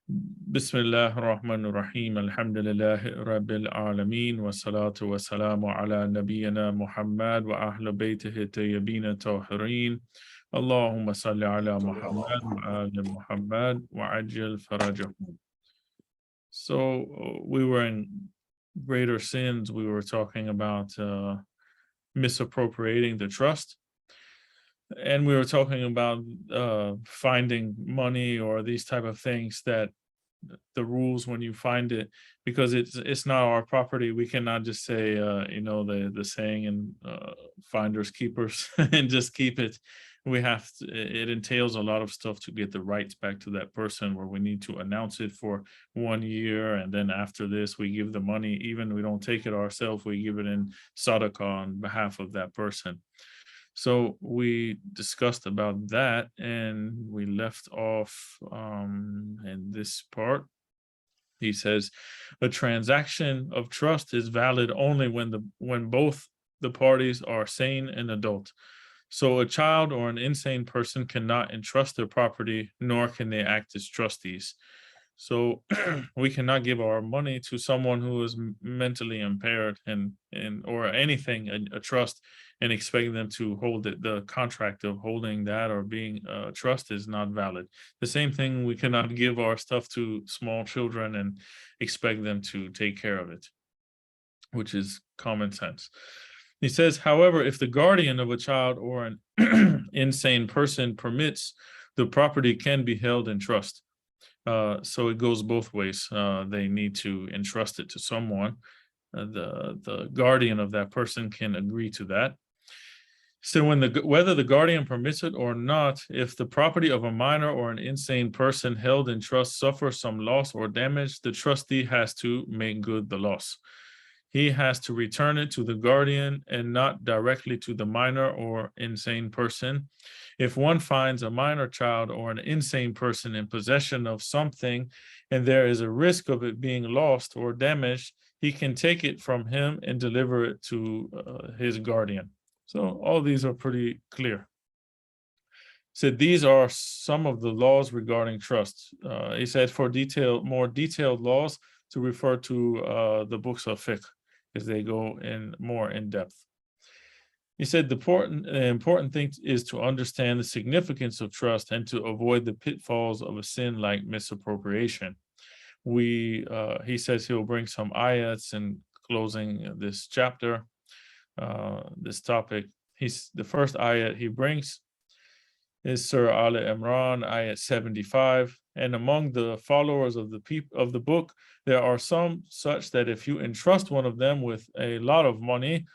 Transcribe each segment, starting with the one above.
Bismillah ar-Rahman ar-Rahim. Alhamdulillahi Rabbil Alameen. Wa salatu wa salamu ala nabiyyina Muhammad wa ahlu baytihi tayyibin tahirin. Allahumma salli ala Muhammad wa ali Muhammad wa ajil farajahum. So we were in greater sins. We were talking about misappropriating the trust. And we were talking about finding money or these type of things that the rules when you find it, because it's not our property. We cannot just say the saying in finders keepers and just keep it. We have to, it entails a lot of stuff to get the rights back to that person, where we need to announce it for 1 year, and then after this we give the money. Even we don't take it ourselves, we give it in sadaqah on behalf of that person. So we discussed about that, and we left off in this part. He says a transaction of trust is valid only when both the parties are sane and adult. So a child or an insane person cannot entrust their property, nor can they act as trustees. So we cannot give our money to someone who is mentally impaired and or anything, a trust, and expect them to hold it. The contract of holding that or being a trust is not valid. The same thing, we cannot give our stuff to small children and expect them to take care of it, which is common sense. He says, however, if the guardian of a child or an insane person permits, the property can be held in trust. So it goes both ways. They need to entrust it to someone. The guardian of that person can agree to that. So whether the guardian permits it or not, if the property of a minor or an insane person held in trust suffers some loss or damage, the trustee has to make good the loss. He has to return it to the guardian and not directly to the minor or insane person. If one finds a minor child or an insane person in possession of something and there is a risk of it being lost or damaged, he can take it from him and deliver it to his guardian. So all these are pretty clear. So these are some of the laws regarding trust. He said for more detailed laws to refer to the books of fiqh, because they go in more in depth. He said the important thing is to understand the significance of trust and to avoid the pitfalls of a sin like misappropriation. He says he'll bring some ayats in closing this chapter, this topic. The first ayat he brings is Surah Al Imran, ayat 75. And among the followers of the book, there are some such that if you entrust one of them with a lot of money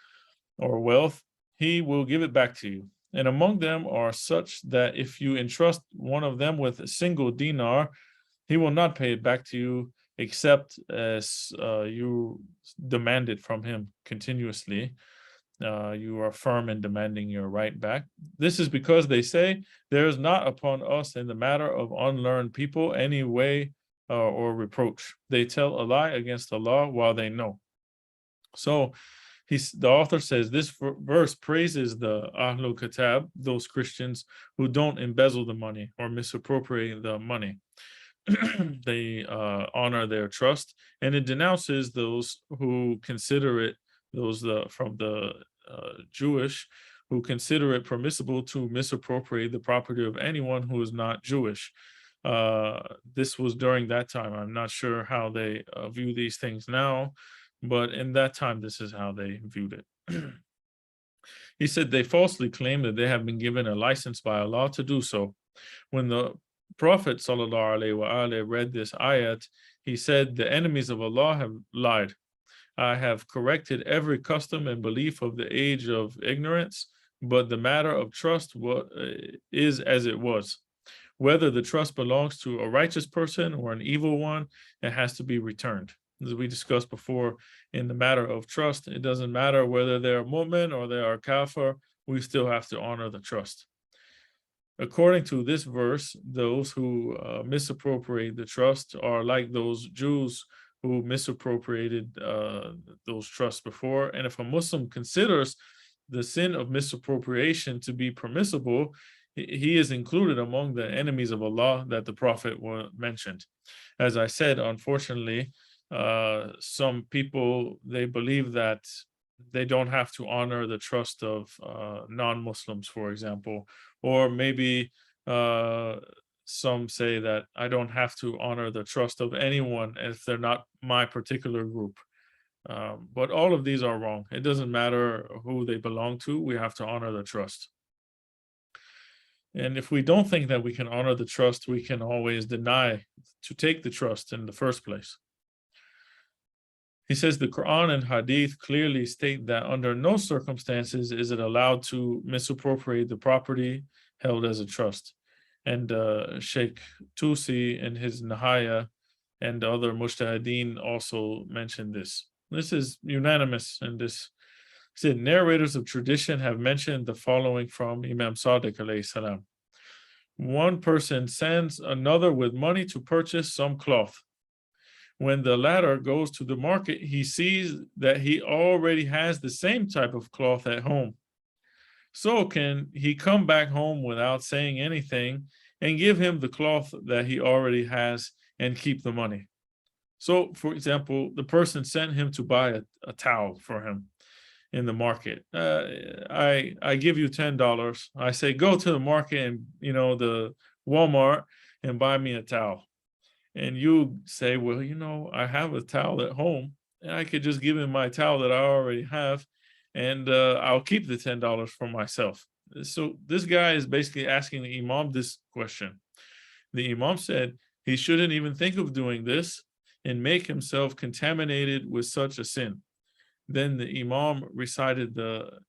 or wealth, he will give it back to you. And among them are such that if you entrust one of them with a single dinar, he will not pay it back to you except as you demand it from him continuously. You are firm in demanding your right back. This is because they say, there is not upon us in the matter of unlearned people any way or reproach. They tell a lie against Allah while they know. So the author says this verse praises the Ahlul Kitab, those Christians who don't embezzle the money or misappropriate the money. They honor their trust, and it denounces those who consider it, those from the Jewish, who consider it permissible to misappropriate the property of anyone who is not Jewish. This was during that time. I'm not sure how they view these things now, but in that time, this is how they viewed it. He said they falsely claim that they have been given a license by Allah to do so. When the Prophet ﷺ read this ayat, he said, the enemies of Allah have lied. I have corrected every custom and belief of the age of ignorance, but the matter of trust is as it was. Whether the trust belongs to a righteous person or an evil one, it has to be returned. As we discussed before, in the matter of trust, it doesn't matter whether they're mu'min or they are kafir, we still have to honor the trust. According to this verse, those who misappropriate the trust are like those Jews who misappropriated those trusts before. And if a Muslim considers the sin of misappropriation to be permissible, he is included among the enemies of Allah that the Prophet mentioned. As I said, unfortunately, some people, they believe that they don't have to honor the trust of non-Muslims, for example, or maybe uh, some say that I don't have to honor the trust of anyone if they're not my particular group. But all of these are wrong. It doesn't matter who they belong to. We have to honor the trust. And if we don't think that we can honor the trust, we can always deny to take the trust in the first place. He says the Quran and Hadith clearly state that under no circumstances is it allowed to misappropriate the property held as a trust. And Sheikh Tusi in his Nihaya and other Mujtahideen also mentioned this. This is unanimous in this. He said, narrators of tradition have mentioned the following from Imam Sadiq alayhi salam. One person sends another with money to purchase some cloth. When the latter goes to the market, he sees that he already has the same type of cloth at home. So can he come back home without saying anything and give him the cloth that he already has and keep the money? So, for example, the person sent him to buy a towel for him in the market. I give you $10. I say, go to the market and, the Walmart and buy me a towel. And you say, well, I have a towel at home and I could just give him my towel that I already have and I'll keep the $10 for myself. So this guy is basically asking the Imam this question. The Imam said he shouldn't even think of doing this and make himself contaminated with such a sin. Then the Imam recited the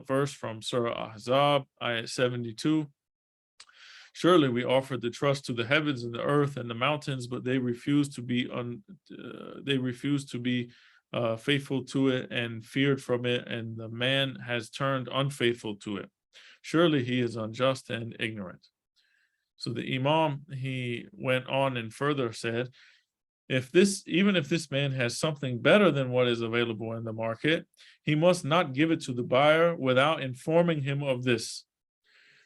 verse from Surah Ahzab, ayat 72. Surely we offered the trust to the heavens and the earth and the mountains, but they refused to be faithful to it and feared from it, and the man has turned unfaithful to it. Surely he is unjust and ignorant. So the Imam, he went on and further said, even if this man has something better than what is available in the market, he must not give it to the buyer without informing him of this.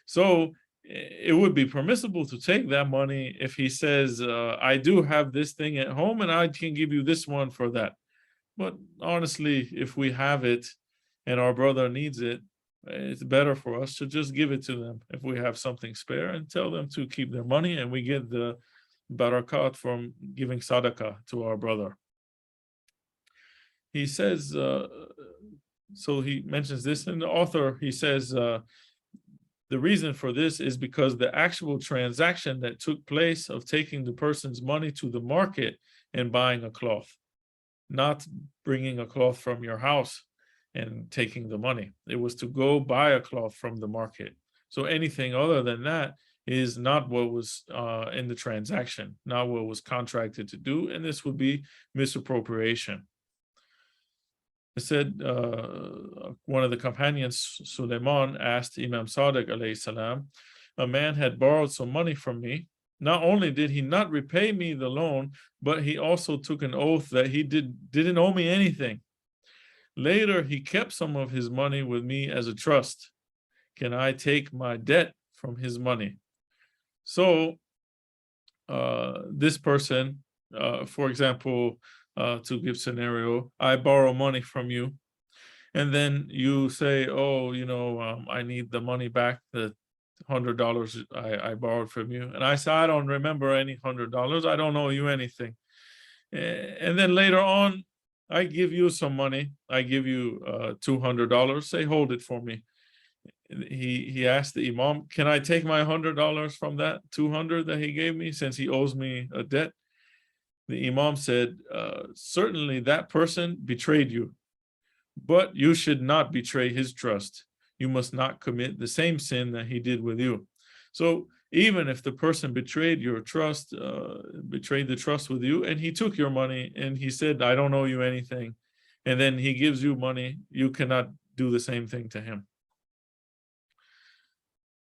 So it would be permissible to take that money if he says, I do have this thing at home and I can give you this one for that. But honestly, if we have it and our brother needs it, it's better for us to just give it to them if we have something spare and tell them to keep their money, and we get the barakat from giving sadaqah to our brother. He says, so he mentions this in the author, he says, the reason for this is because the actual transaction that took place of taking the person's money to the market and buying a cloth, not bringing a cloth from your house and taking the money. It was to go buy a cloth from the market. So anything other than that is not what was in the transaction, not what was contracted to do, and this would be misappropriation. It said one of the companions, Suleiman, asked Imam Sadiq alayhi salam, a man had borrowed some money from me. Not only did he not repay me the loan, but he also took an oath that he didn't owe me anything. Later, he kept some of his money with me as a trust. Can I take my debt from his money? So this person, for example, to give scenario, I borrow money from you, and then you say, oh, I need the money back, the $100 I borrowed from you. And I say, I don't remember any $100. I don't owe you anything. And then later on, I give you some money. I give you $200. Say, hold it for me. He asked the Imam, can I take my $100 from that 200 that he gave me since he owes me a debt? The Imam said, certainly that person betrayed you, but you should not betray his trust. You must not commit the same sin that he did with you. So even if the person betrayed your trust, betrayed the trust with you, and he took your money and he said, I don't owe you anything, and then he gives you money, you cannot do the same thing to him.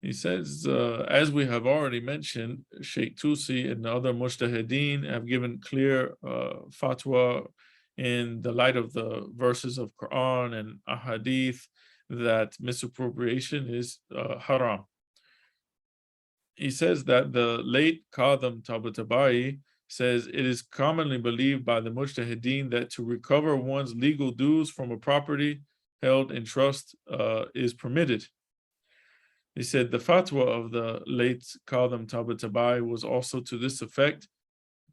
He says, as we have already mentioned, Sheikh Tusi and the other Mujtahideen have given clear fatwa in the light of the verses of Quran and Ahadith that misappropriation is haram. he says that the late Kadhim Tabatabai says it is commonly believed by the Mujtahideen that to recover one's legal dues from a property held in trust is permitted. He said the fatwa of the late Kadhim Tabatabai was also to this effect,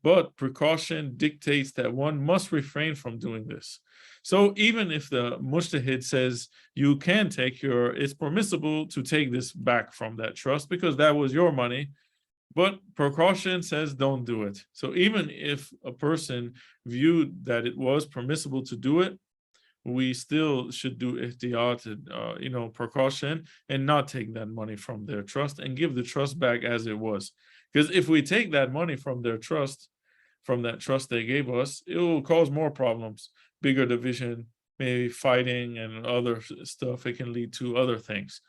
but precaution dictates that one must refrain from doing this. So even if the mujtahid says you can take it's permissible to take this back from that trust because that was your money, but precaution says don't do it. So even if a person viewed that it was permissible to do it, we still should do ihtiyat, precaution, and not take that money from their trust and give the trust back as it was. Because if we take that money from their trust, from that trust they gave us, it will cause more problems, bigger division, maybe fighting and other stuff. It can lead to other things.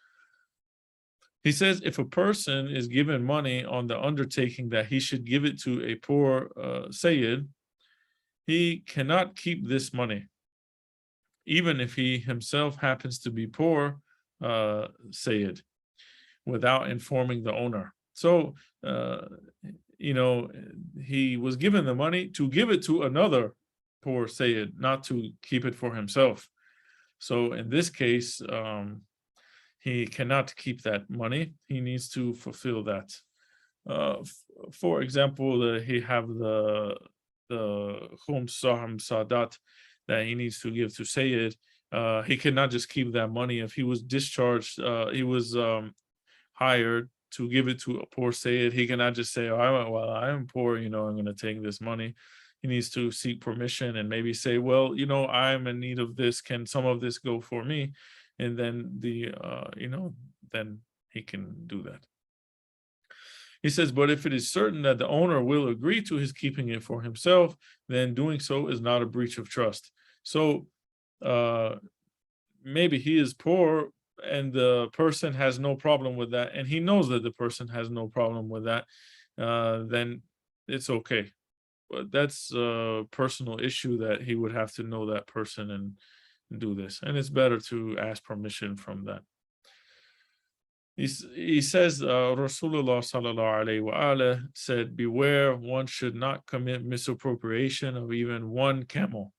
He says if a person is given money on the undertaking that he should give it to a poor Sayyid, he cannot keep this money, even if he himself happens to be poor Sayyid, without informing the owner. So, he was given the money to give it to another poor Sayyid, not to keep it for himself. So in this case, he cannot keep that money. He needs to fulfill that. For example, he have the Khums Saham Sadat that he needs to give to Sayyid. He cannot just keep that money. If he was discharged, he was hired to give it to a poor Sayyid, he cannot just say, well, I am poor, I'm going to take this money. He needs to seek permission and maybe say, well, I'm in need of this. Can some of this go for me? And then then he can do that. He says, but if it is certain that the owner will agree to his keeping it for himself, then doing so is not a breach of trust. So maybe he is poor and the person has no problem with that, and he knows that the person has no problem with that, then it's okay. But that's a personal issue that he would have to know that person and do this. And it's better to ask permission from that. He says, Rasulullah sallallahu alaihi wa said, beware, one should not commit misappropriation of even one camel.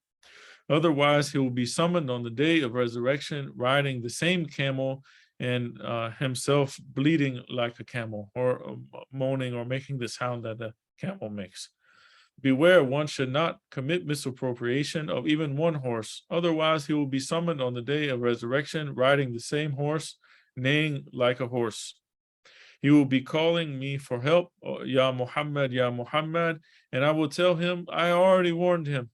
Otherwise, he will be summoned on the day of resurrection, riding the same camel and himself bleating like a camel, or moaning or making the sound that the camel makes. Beware, one should not commit misappropriation of even one horse. Otherwise, he will be summoned on the day of resurrection, riding the same horse, neighing like a horse. He will be calling me for help, Ya Muhammad, and I will tell him, I already warned him.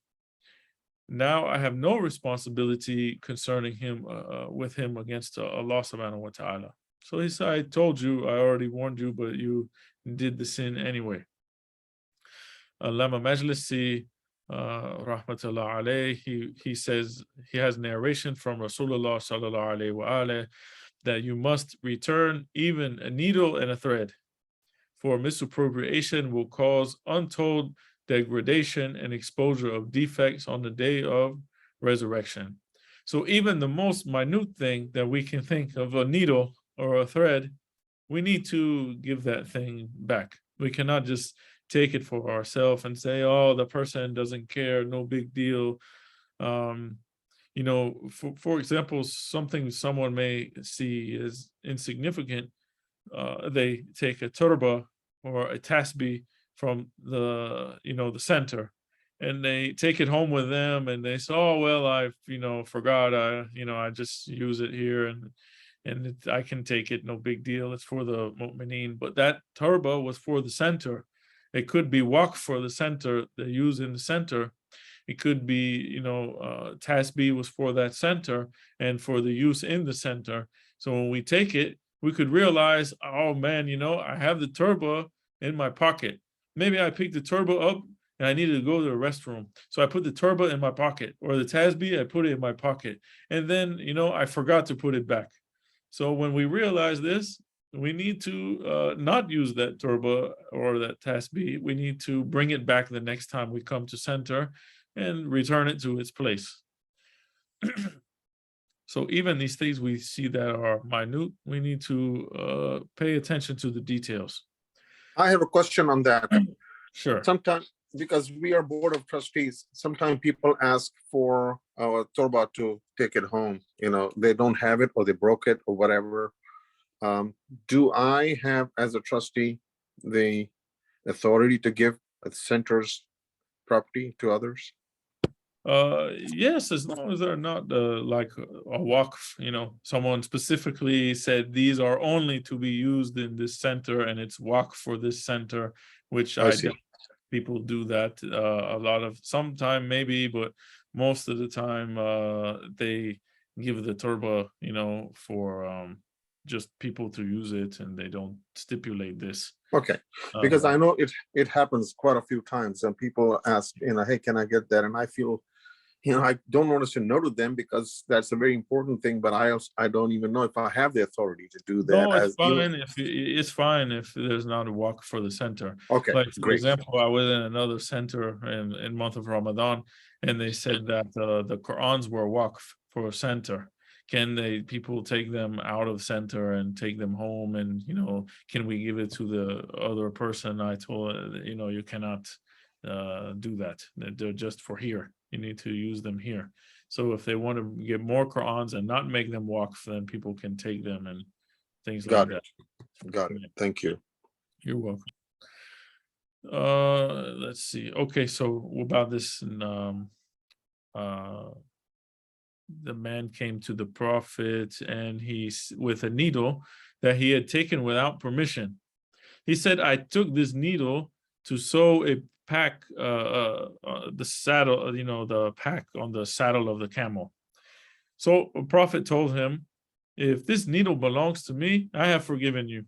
Now I have no responsibility concerning him, with him against Allah subhanahu wa ta'ala. So he said, I told you, I already warned you, but you did the sin anyway. Allama Majlisi, rahmatullah alayh, he says, he has narration from Rasulullah sallallahu alayhi wa alayhi that you must return even a needle and a thread, for misappropriation will cause untold degradation and exposure of defects on the day of resurrection. So even the most minute thing that we can think of, a needle or a thread, we need to give that thing back. We cannot just take it for ourselves and say, oh, the person doesn't care, no big deal. For example, something someone may see as insignificant, they take a turba or a tasbih from the center, and they take it home with them, and they say, oh well, I forgot, I just use it here, and I can take it, no big deal, it's for the mu'mineen. But that turba was for the center. It could be waqf for the center, they use in the center. It could be, tasbih was for that center and for the use in the center. So when we take it, we could realize, oh man, I have the turba in my pocket. Maybe I picked the turba up and I needed to go to the restroom. So I put the turba in my pocket, or the tasbih, I put it in my pocket. And then, I forgot to put it back. So when we realize this, we need to not use that turba or that tasbih. We need to bring it back the next time we come to center and return it to its place. So even these things we see that are minute, we need to pay attention to the details. I have a question on that. Sure. Sometimes, because we are board of trustees, sometimes people ask for our torba to take it home. You know, they don't have it, or they broke it, or whatever. Do I have, as a trustee, the authority to give a center's property to others? Yes, as long as they're not like a waqf, you know, someone specifically said these are only to be used in this center and it's waqf for this center, which I see. people do that a lot of sometime maybe, but most of the time they give the turba, you know, for just people to use it, and they don't stipulate this. Okay, because I know it happens quite a few times, and people ask, you know, hey, can I get that? And I feel, you know, I don't want to say no to them, because that's a very important thing, but I don't even know if I have the authority to do that. No, it's fine if it's fine if there's not a walk for the center. Okay, Like for great. example, I was in another center in month of Ramadan, and they said that the Qurans were waqf for a center. Can people take them out of center and take them home, and you know, can we give it to the other person? I told you know, you cannot do that. They're just for here. You need to use them here. So if they want to get more Qurans and not make them waqf, then people can take them and things like that. Got it. Thank you. You're welcome. Let's see. Okay, so about this, the man came to the prophet, and he's with a needle that he had taken without permission. He said, I took this needle to sew a pack, the saddle, you know, the pack on the saddle of the camel. So a prophet told him, if this needle belongs to me, I have forgiven you.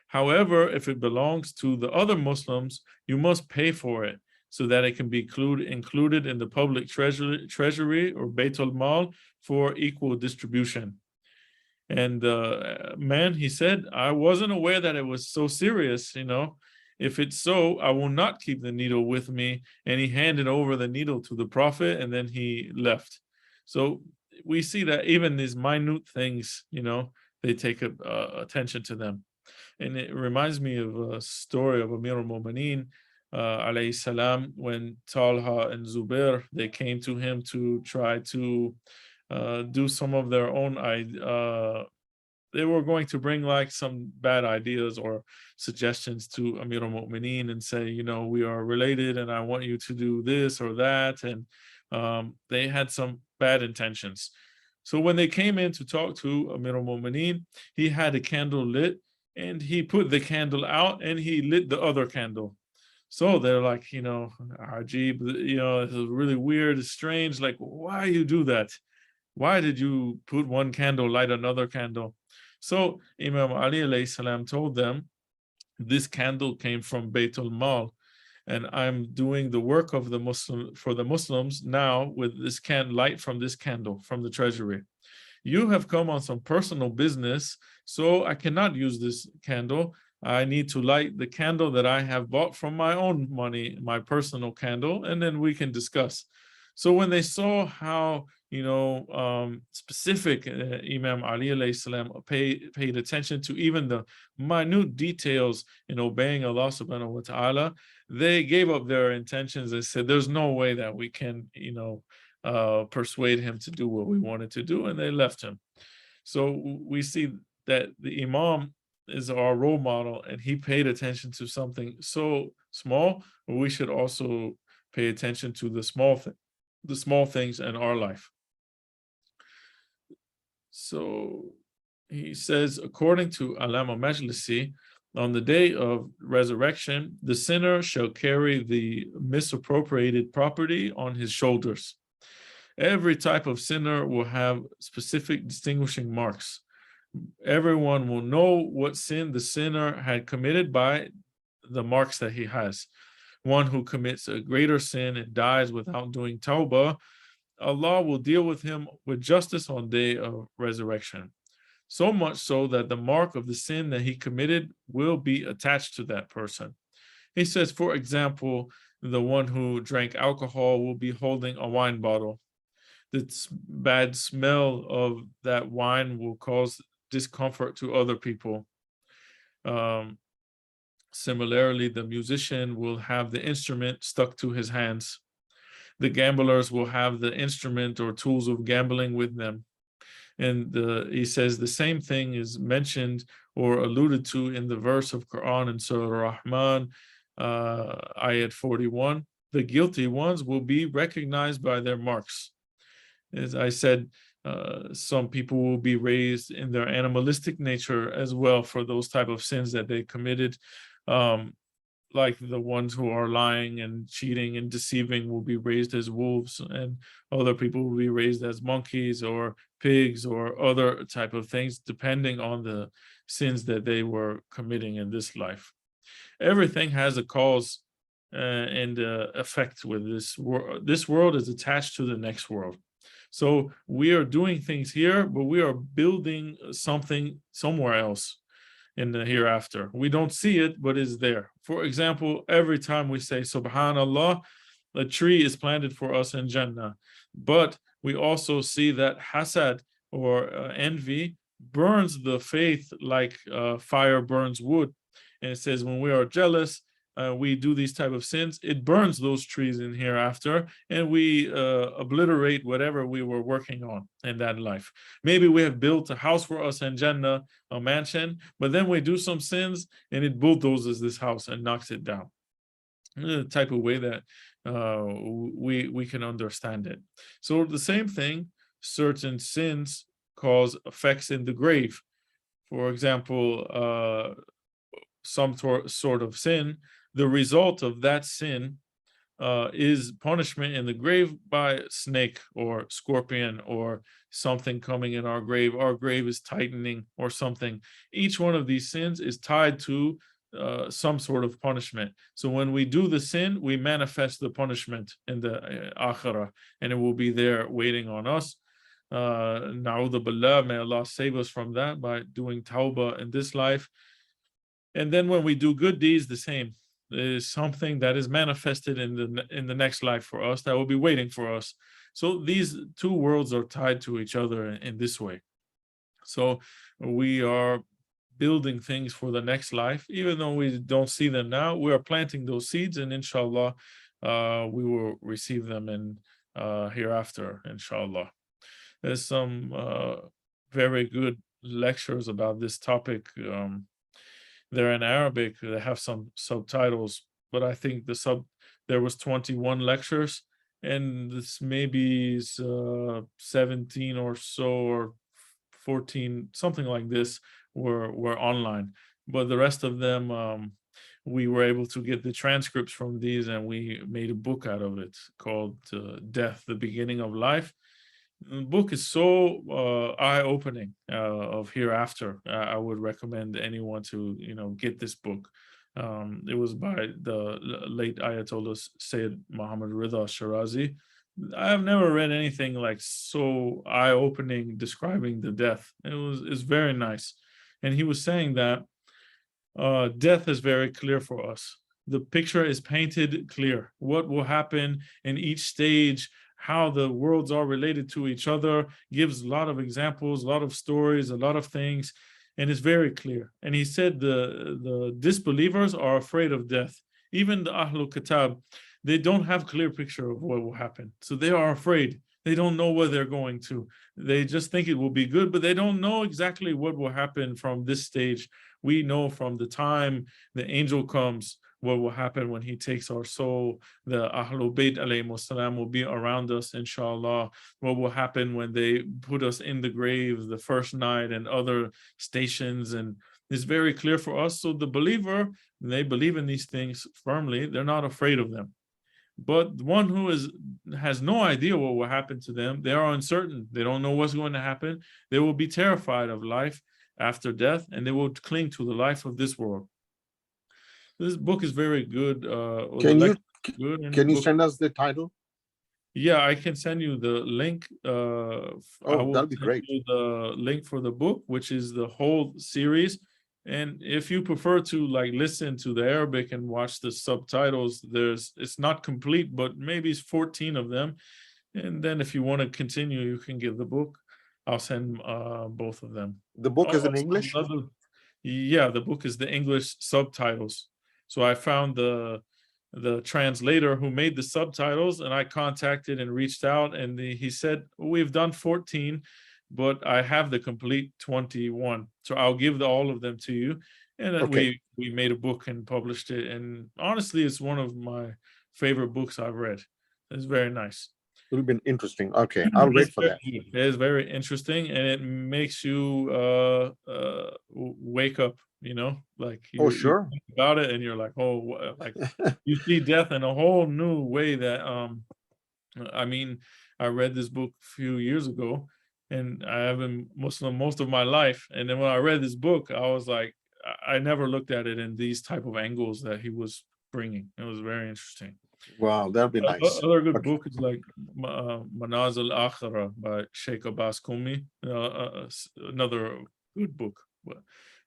However, if it belongs to the other Muslims, you must pay for it so that it can be included in the public treasury or Baitul Mal for equal distribution. And man, he said, I wasn't aware that it was so serious, you know. If it's so, I will not keep the needle with me. And he handed over the needle to the prophet, and then he left. So we see that even these minute things, you know, they take attention to them. And it reminds me of a story of Amir al-Mu'mineen, alayhi salam, when Talha and Zubair, they came to him to try to do some of their own they were going to bring like some bad ideas or suggestions to Amir al-Mu'mineen and say, you know, we are related and I want you to do this or that. And they had some bad intentions. So when they came in to talk to Amir al-Mu'mineen, he had a candle lit, and he put the candle out and he lit the other candle. So they're like, you know, Ajib, you know, it's really weird, it's strange. Like, why you do that? Why did you put one candle, light another candle? So Imam Ali alayhi salam told them, this candle came from Baitul Mal, and I'm doing the work of the Muslim for the Muslims now with this light from this candle from the treasury. You have come on some personal business, so I cannot use this candle. I need to light the candle that I have bought from my own money, my personal candle, and then we can discuss. So when they saw how, you know, specific Imam Ali alayhi salam paid attention to even the minute details in obeying Allah subhanahu wa ta'ala, they gave up their intentions. They said, there's no way that we can, you know, persuade him to do what we wanted to do, and they left him. So we see that the Imam is our role model, and he paid attention to something so small, but we should also pay attention to the small things in our life. So he says, according to Alama Majlisi, on the day of resurrection, the sinner shall carry the misappropriated property on his shoulders. Every type of sinner will have specific distinguishing marks. Everyone will know what sin the sinner had committed by the marks that he has. One who commits a greater sin and dies without doing tawbah, Allah will deal with him with justice on day of resurrection. So much so that the mark of the sin that he committed will be attached to that person. He says, for example, the one who drank alcohol will be holding a wine bottle. the bad smell of that wine will cause discomfort to other people. Um, Similarly, the musician will have the instrument stuck to his hands. The gamblers will have the instrument or tools of gambling with them. And he says the same thing is mentioned or alluded to in the verse of Quran in Surah Rahman, ayat 41. The guilty ones will be recognized by their marks. As I said, some people will be raised in their animalistic nature as well for those type of sins that they committed. Um, like the ones who are lying and cheating and deceiving will be raised as wolves, and other people will be raised as monkeys or pigs or other type of things, depending on the sins that they were committing in this life. Everything has a cause and effect with this world. This world is attached to the next world. So we are doing things here, but we are building something somewhere else in the hereafter. We don't see it, but it's there. For example, every time we say Subhanallah, a tree is planted for us in Jannah. But we also see that hasad or envy burns the faith like fire burns wood. And it says when we are jealous, we do these type of sins, it burns those trees in hereafter, and we obliterate whatever we were working on in that life. Maybe we have built a house for us in Jannah, a mansion, but then we do some sins and it bulldozes this house and knocks it down. The type of way that we can understand it. So the same thing, certain sins cause effects in the grave. For example, some sort of sin, the result of that sin is punishment in the grave by snake or scorpion or something coming in our grave. Our grave is tightening or something. Each one of these sins is tied to some sort of punishment. So when we do the sin, we manifest the punishment in the akhirah, and it will be there waiting on us. Na'udhu billah, may Allah save us from that by doing tawbah in this life. And then when we do good deeds, the same. Is something that is manifested in the next life for us that will be waiting for us. So these two worlds are tied to each other in this way. So we are building things for the next life, even though we don't see them now. We are planting those seeds, and inshallah, we will receive them in hereafter, inshallah. There's some very good lectures about this topic. They're in Arabic. They have some subtitles, but I think there was 21 lectures, and this maybe is 17 or so or 14, something like this, were online. But the rest of them, we were able to get the transcripts from these, and we made a book out of it called Death, the Beginning of Life. The book is so eye-opening of hereafter. I would recommend anyone to get this book. It was by the late Ayatollah Sayyid Muhammad Rida Shirazi. I have never read anything like so eye-opening describing the death. It's very nice, and he was saying that death is very clear for us. The picture is painted clear. What will happen in each stage, how the worlds are related to each other, gives a lot of examples, a lot of stories, a lot of things, and it's very clear. And he said the disbelievers are afraid of death. Even the Ahlul Kitab, they don't have clear picture of what will happen. So they are afraid. They don't know where they're going to. They just think it will be good, but they don't know exactly what will happen from this stage. We know from the time the angel comes, what will happen when he takes our soul. The Ahlul Bayt alayhimus salam will be around us, inshallah. What will happen when they put us in the grave the first night, and other stations, and it's very clear for us. So the believer, they believe in these things firmly, they're not afraid of them. But the one who has no idea what will happen to them, they are uncertain, they don't know what's going to happen, they will be terrified of life after death, and they will cling to the life of this world. This book is very good. Can you send us the title? Yeah, I can send you the link. That'll be great. You the link for the book, which is the whole series. And if you prefer to listen to the Arabic and watch the subtitles, it's not complete, but maybe it's 14 of them. And then if you want to continue, you can get the book. I'll send both of them. The book is in Also, English? yeah, the book is the English subtitles. So I found the translator who made the subtitles, and I contacted and reached out, and he said, we've done 14, but I have the complete 21. So I'll give all of them to you. And then Okay, we made a book and published it. And honestly, it's one of my favorite books I've read. It's very nice. it'll be interesting. Okay, I'll wait It's for very that. good. It is very interesting, and it makes you wake up, like Oh, you sure. think about it and you're like, oh, like you see death in a whole new way that I mean, I read this book a few years ago, and I have been Muslim most of my life, and then when I read this book, I was like, I never looked at it in these type of angles that he was bringing. It was very interesting. Wow, that'll be nice. Other good Okay. book is like Manaz al-Akhira by Sheikh Kumi. Another good book. But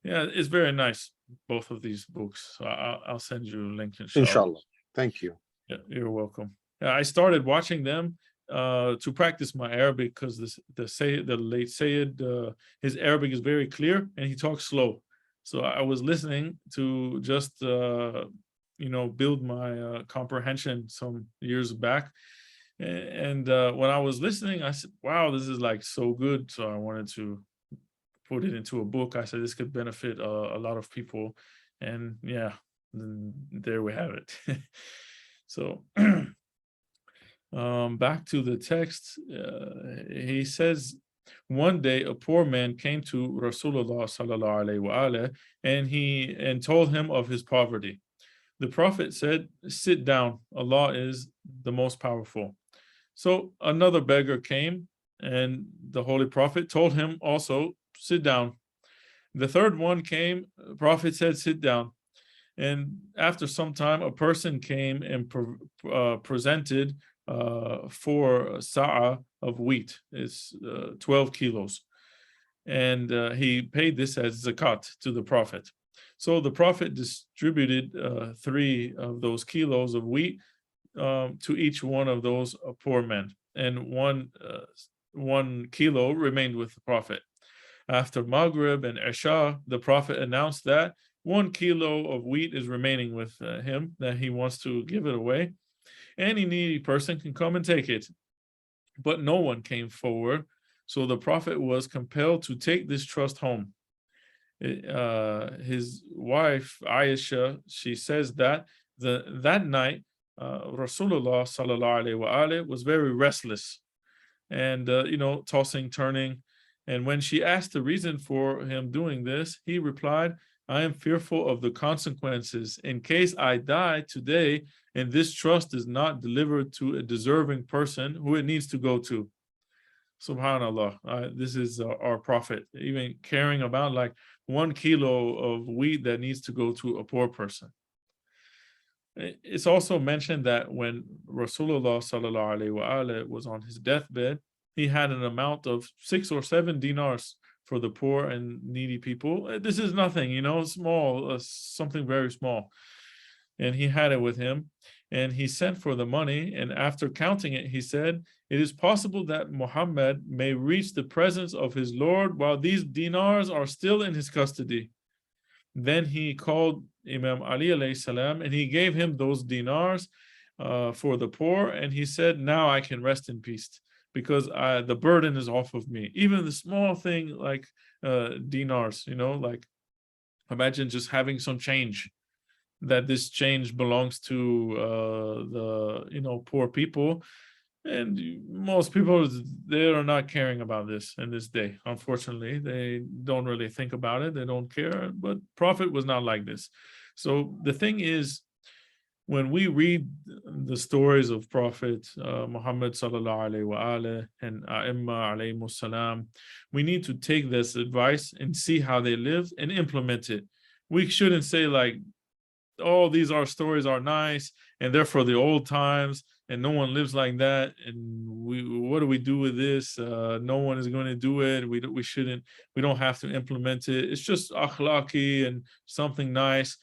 yeah, it's very nice, both of these books. So I'll send you a link, inshallah. Inshallah. Thank you. Yeah, you're welcome. Yeah, I started watching them to practice my Arabic, because the late Sayyid, his Arabic is very clear and he talks slow. So I was listening to just build my comprehension some years back. And when I was listening, I said, wow, this is like so good. So I wanted to put it into a book. I said this could benefit a lot of people. And yeah, then there we have it. So back to the text, he says, one day a poor man came to Rasulullah sallallahu alaihi wasallam, and told him of his poverty. The Prophet said, sit down, Allah is the most powerful. So another beggar came, and the Holy Prophet told him also, sit down. The third one came, the Prophet said, sit down. And after some time, a person came and presented 4 sa'a of wheat. It's 12 kilos. And he paid this as zakat to the Prophet. So the Prophet distributed 3 of those kilos of wheat to each one of those poor men. And 1 kilo remained with the Prophet. After Maghrib and Isha, the Prophet announced that 1 kilo of wheat is remaining with him, that he wants to give it away. Any needy person can come and take it. But no one came forward. So the Prophet was compelled to take this trust home. His wife, Aisha, she says that that night, Rasulullah sallallahu alaihi wasallam was very restless and, tossing, turning. And when she asked the reason for him doing this, he replied, I am fearful of the consequences in case I die today and this trust is not delivered to a deserving person who it needs to go to. Subhanallah, this is our Prophet, even caring about like 1 kilo of wheat that needs to go to a poor person. It's also mentioned that when Rasulullah sallallahu alaihi wasallam was on his deathbed, he had an amount of 6 or 7 dinars for the poor and needy people. This is nothing, small, something very small. And he had it with him, and he sent for the money. And after counting it, he said, it is possible that Muhammad may reach the presence of his Lord while these dinars are still in his custody. Then he called Imam Ali alayhi salam, and he gave him those dinars for the poor. And he said, now I can rest in peace, because the burden is off of me. Even the small thing like dinars, like imagine just having some change, that this change belongs to the poor people. And most people, they are not caring about this in this day. Unfortunately, they don't really think about it. They don't care. But Prophet was not like this. So the thing is, when we read the stories of Prophet Muhammad sallallahu alaihi wasallam and A'imma alayhimus salam, we need to take this advice and see how they live and implement it. We shouldn't say like, oh, these are stories are nice and they're for the old times and no one lives like that, and what do we do with this? No one is going to do it. We don't have to implement it. It's just akhlaqi and something nice.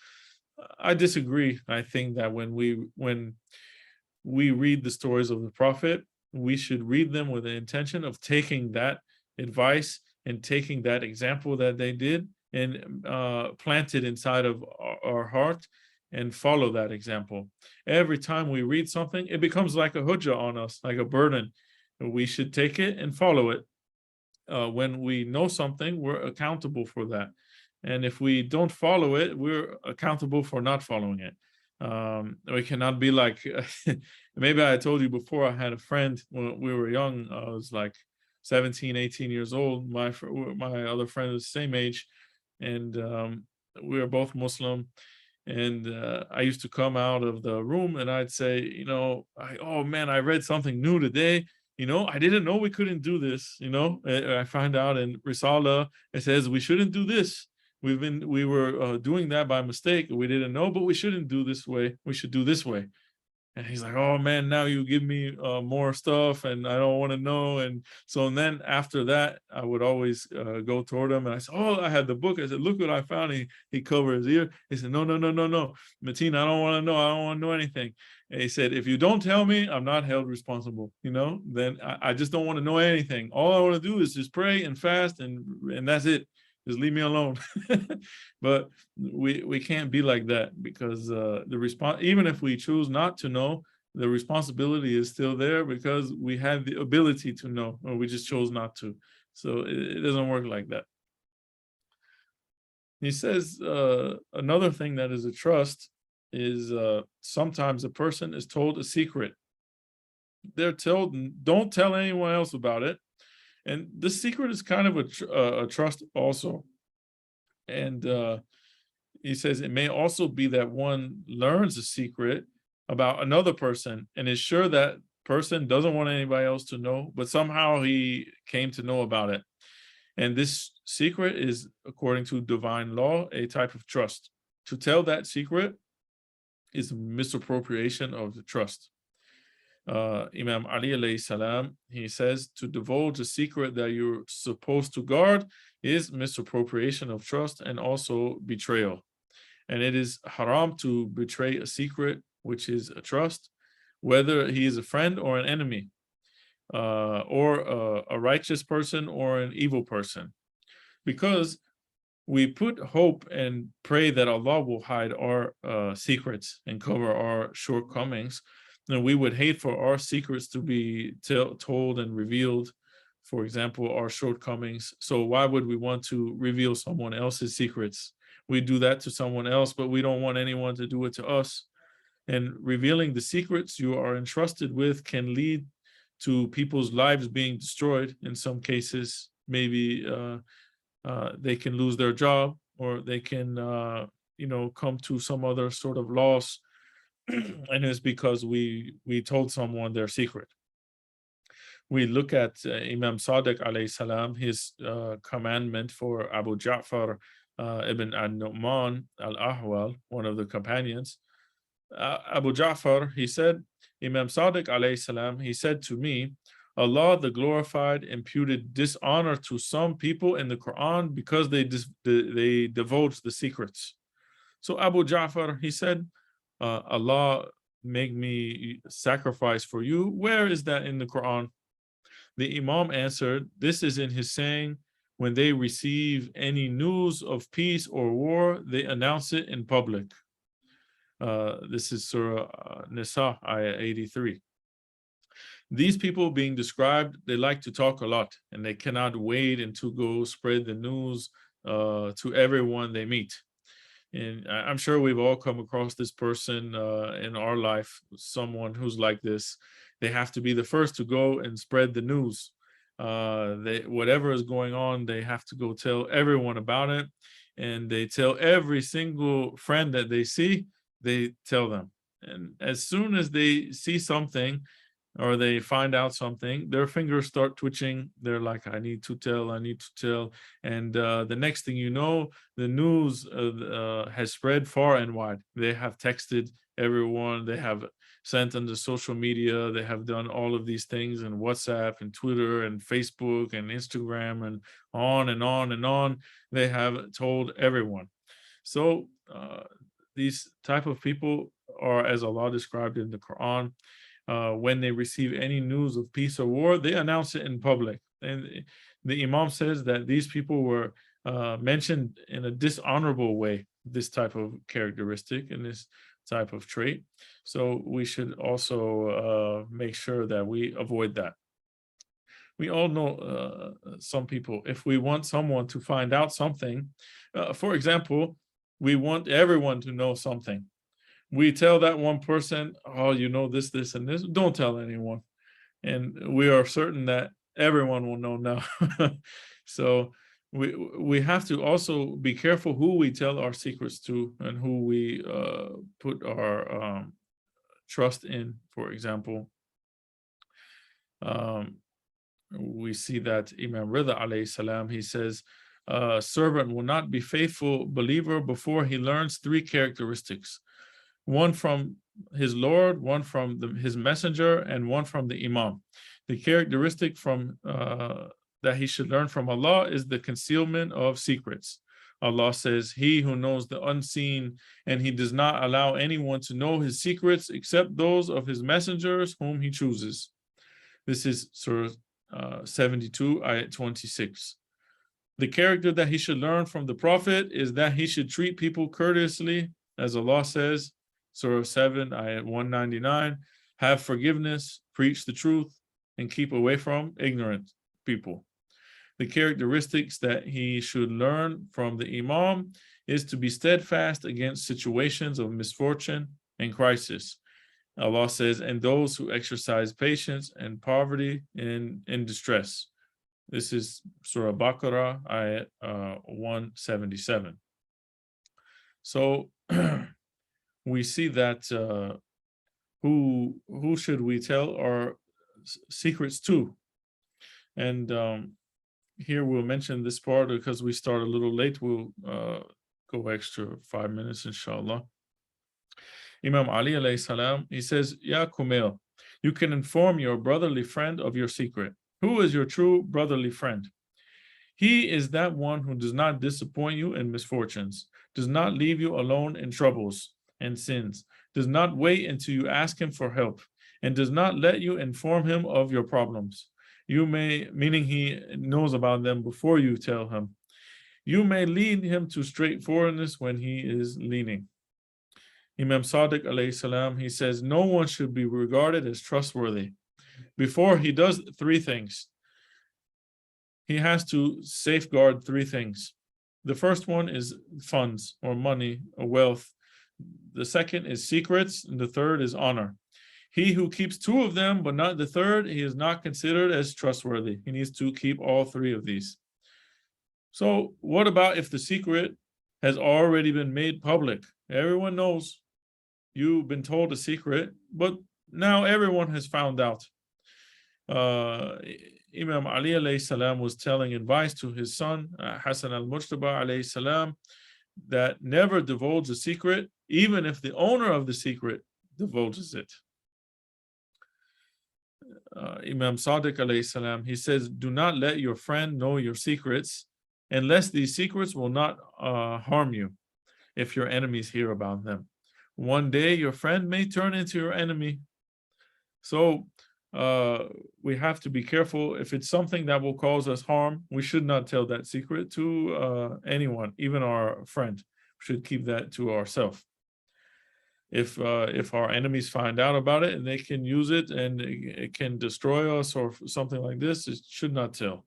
I disagree. I think that when we read the stories of the Prophet, we should read them with the intention of taking that advice and taking that example that they did and plant it inside of our heart and follow that example. Every time we read something, it becomes like a hujjah on us, like a burden. We should take it and follow it. When we know something, we're accountable for that. And if we don't follow it, we're accountable for not following it. We cannot be like, maybe I told you before, I had a friend when we were young. I was like 17, 18 years old. My other friend was the same age, and we were both Muslim. And I used to come out of the room and I'd say, oh man, I read something new today. I didn't know we couldn't do this. I find out in Risala, it says we shouldn't do this. We were doing that by mistake. We didn't know, but we shouldn't do this way. We should do this way. And he's like, oh man, now you give me more stuff and I don't want to know. And so and then after that, I would always go toward him and I said, oh, I had the book. I said, look what I found. He covered his ear. He said, no, Mateen, I don't want to know. I don't want to know anything. And he said, if you don't tell me, I'm not held responsible. Then I just don't want to know anything. All I want to do is just pray and fast and that's it. Just leave me alone. But we can't be like that, because the response, even if we choose not to know, the responsibility is still there because we have the ability to know, or we just chose not to. So it doesn't work like that. He says another thing that is a trust is sometimes a person is told a secret. They're told, don't tell anyone else about it. And this secret is kind of a trust also. And he says it may also be that one learns a secret about another person and is sure that person doesn't want anybody else to know, but somehow he came to know about it. And this secret is, according to divine law, a type of trust. To tell that secret is misappropriation of the trust. Imam Ali alayhi salam, he says, to divulge a secret that you're supposed to guard is misappropriation of trust and also betrayal. And it is haram to betray a secret, which is a trust, whether he is a friend or an enemy, or a righteous person or an evil person, because we put hope and pray that Allah will hide our secrets and cover our shortcomings. And we would hate for our secrets to be told and revealed, for example, our shortcomings. So why would we want to reveal someone else's secrets? We do that to someone else, but we don't want anyone to do it to us. And revealing the secrets you are entrusted with can lead to people's lives being destroyed. In some cases, maybe they can lose their job, or they can come to some other sort of loss. And it's because we told someone their secret. We look at Imam Sadiq alayhi salam, his commandment for Abu Ja'far ibn al-Nu'man al-Ahwal, one of the companions. Abu Ja'far, he said, Imam Sadiq alayhi salam, he said to me, Allah the glorified imputed dishonor to some people in the Quran because they divulged the secrets. So Abu Ja'far, he said, Allah make me sacrifice for you. Where is that in the Quran? The Imam answered, this is in his saying, when they receive any news of peace or war, they announce it in public. This is Surah Nisa, ayah 83. These people being described, they like to talk a lot, and they cannot wait and to go spread the news to everyone they meet. And I'm sure we've all come across this person in our life, someone who's like this. They have to be the first to go and spread the news. Whatever is going on, they have to go tell everyone about it. And they tell every single friend that they see, they tell them. And as soon as they see something, or they find out something, their fingers start twitching. They're like, I need to tell. And the next thing you know, the news has spread far and wide. They have texted everyone. They have sent on the social media. They have done all of these things in WhatsApp and Twitter and Facebook and Instagram and on and on and on. They have told everyone. So these type of people are, as Allah described in the Quran, when they receive any news of peace or war, they announce it in public. And the Imam says that these people were mentioned in a dishonorable way, this type of characteristic and this type of trait. So we should also make sure that we avoid that. We all know some people, if we want someone to find out something, for example, we want everyone to know something. We tell that one person, oh, you know this, this, and this, don't tell anyone. And we are certain that everyone will know now. So we have to also be careful who we tell our secrets to and who we put our trust in. For example, we see that Imam Rida alayhi salam, he says, a servant will not be faithful believer before he learns three characteristics: one from his Lord, one from his messenger, and one from the Imam. The characteristic from that he should learn from Allah is the concealment of secrets. Allah says, he who knows the unseen, and he does not allow anyone to know his secrets except those of his messengers whom he chooses. This is Surah 72, ayat 26. The character that he should learn from the Prophet is that he should treat people courteously, as Allah says, Surah 7, ayat 199, have forgiveness, preach the truth, and keep away from ignorant people. The characteristics that he should learn from the Imam is to be steadfast against situations of misfortune and crisis. Allah says, and those who exercise patience and poverty in distress. This is Surah Baqarah, ayat 177. So we see that who should we tell our secrets to? And here we'll mention this part because we start a little late. We'll go extra 5 minutes, inshallah. Imam Ali alayhi salam, he says, Ya Kumail, you can inform your brotherly friend of your secret. Who is your true brotherly friend? He is that one who does not disappoint you in misfortunes, does not leave you alone in troubles and sins, does not wait until you ask him for help, and does not let you inform him of your problems. You may, meaning he knows about them before you tell him. You may lead him to straightforwardness when he is leaning. Imam Sadiq alayhi salam, he says, no one should be regarded as trustworthy before he does three things. He has to safeguard three things. The first one is funds or money or wealth. The second is secrets, and the third is honor. He who keeps two of them, but not the third, he is not considered as trustworthy. He needs to keep all three of these. So what about if the secret has already been made public? Everyone knows you've been told a secret, but now everyone has found out. Imam Ali alayhi salam was telling advice to his son, Hassan al-Mujtaba alayhi salam, that never divulge a secret, even if the owner of the secret divulges it. Imam Sadiq alayhi salam, he says, do not let your friend know your secrets unless these secrets will not harm you if your enemies hear about them. One day your friend may turn into your enemy. So we have to be careful. If it's something that will cause us harm, we should not tell that secret to anyone, even our friend. We should keep that to ourselves. If our enemies find out about it and they can use it and it can destroy us or something like this, it should not tell.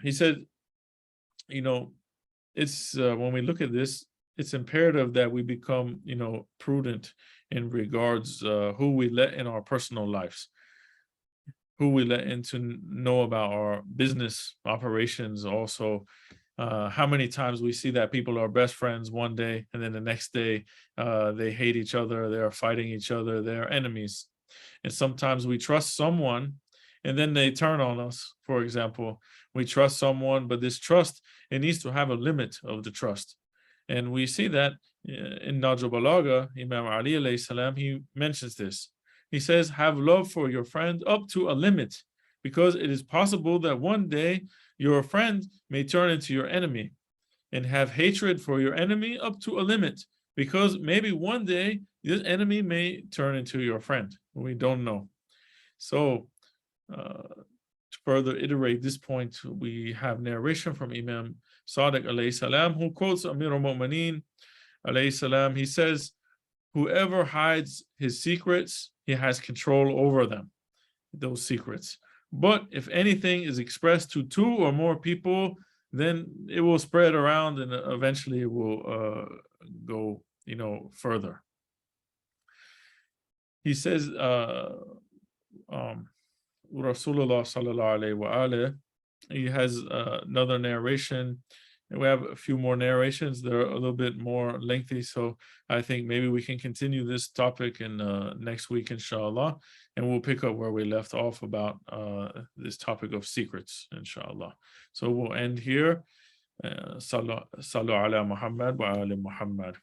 He said, you know, it's when we look at this, it's imperative that we become, you know, prudent in regards who we let in our personal lives, who we let in to know about our business operations. Also, how many times we see that people are best friends one day and then the next day they hate each other, they are fighting each other, they're enemies. And sometimes we trust someone and then they turn on us. For example, we trust someone, but this trust, it needs to have a limit of the trust. And we see that in Najm Balaga, Imam Ali alayhi salam, he mentions this. He says, have love for your friend up to a limit, because it is possible that one day your friend may turn into your enemy, and have hatred for your enemy up to a limit, because maybe one day this enemy may turn into your friend. We don't know. So to further iterate this point, we have narration from Imam Sadiq alayhi salam, who quotes Amir al-Mu'mineen alayhi salam. He says, whoever hides his secrets, he has control over them, those secrets. But if anything is expressed to 2 or more people, then it will spread around and eventually it will go, further. He says, Rasulullah sallallahu alayhi wa alayhi, he has another narration, and we have a few more narrations. They're a little bit more lengthy, so I think maybe we can continue this topic in next week, inshallah, and we'll pick up where we left off about this topic of secrets, inshallah. So we'll end here. Sallu ala Muhammad wa ali Muhammad.